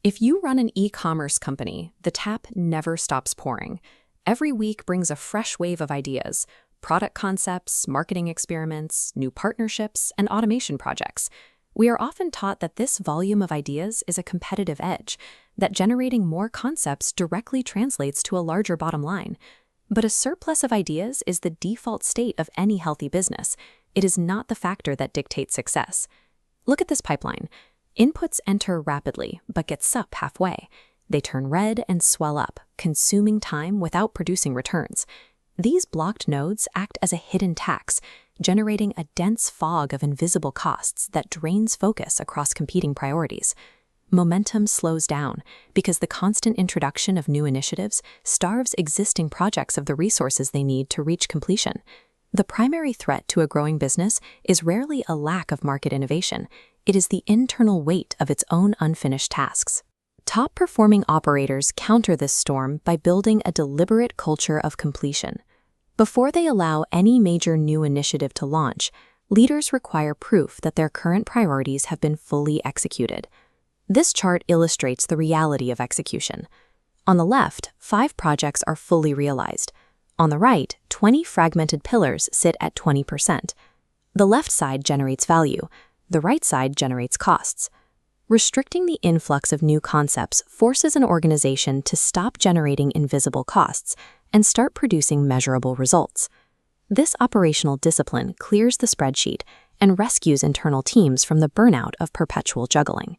If you run an e-commerce company, the tap never stops pouring. Every week brings a fresh wave of ideas, product concepts, marketing experiments, new partnerships, and automation projects. We are often taught that this volume of ideas is a competitive edge, that generating more concepts directly translates to a larger bottom line. But a surplus of ideas is the default state of any healthy business. It is not the factor that dictates success. Look at this pipeline. Inputs enter rapidly, but get sup halfway. They turn red and swell up, consuming time without producing returns. These blocked nodes act as a hidden tax, generating a dense fog of invisible costs that drains focus across competing priorities. Momentum slows down because the constant introduction of new initiatives starves existing projects of the resources they need to reach completion. The primary threat to a growing business is rarely a lack of market innovation. It is the internal weight of its own unfinished tasks. Top-performing operators counter this storm by building a deliberate culture of completion. Before they allow any major new initiative to launch, leaders require proof that their current priorities have been fully executed. This chart illustrates the reality of execution. On the left, 5 projects are fully realized. On the right, 20 fragmented pillars sit at 20%. The left side generates value. The right side generates costs. Restricting the influx of new concepts forces an organization to stop generating invisible costs and start producing measurable results. This operational discipline clears the spreadsheet and rescues internal teams from the burnout of perpetual juggling.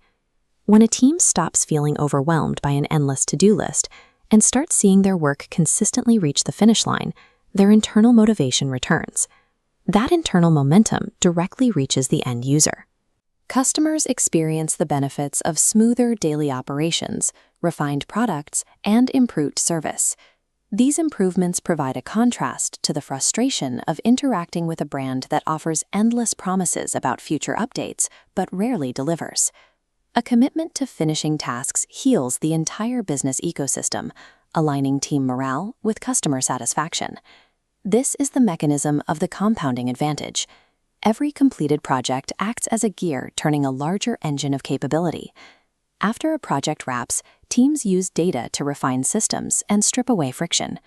When a team stops feeling overwhelmed by an endless to-do list and starts seeing their work consistently reach the finish line, their internal motivation returns. That internal momentum directly reaches the end user. Customers experience the benefits of smoother daily operations, refined products, and improved service. These improvements provide a contrast to the frustration of interacting with a brand that offers endless promises about future updates but rarely delivers. A commitment to finishing tasks heals the entire business ecosystem, aligning team morale with customer satisfaction. This is the mechanism of the compounding advantage. Every completed project acts as a gear turning a larger engine of capability. After a project wraps, teams use data to refine systems and strip away friction.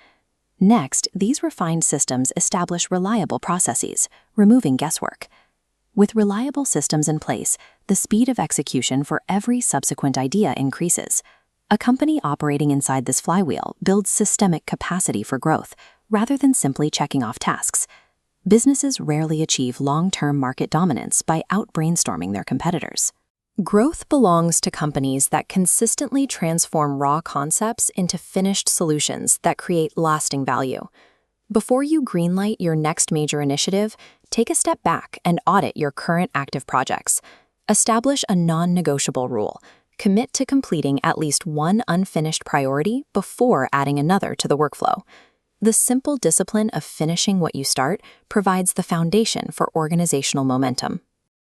Next, these refined systems establish reliable processes, removing guesswork. With reliable systems in place, the speed of execution for every subsequent idea increases. A company operating inside this flywheel builds systemic capacity for growth, rather than simply checking off tasks. Businesses rarely achieve long-term market dominance by out-brainstorming their competitors. Growth belongs to companies that consistently transform raw concepts into finished solutions that create lasting value. Before you greenlight your next major initiative, take a step back and audit your current active projects. Establish a non-negotiable rule. Commit to completing at least one unfinished priority before adding another to the workflow. The simple discipline of finishing what you start provides the foundation for organizational momentum.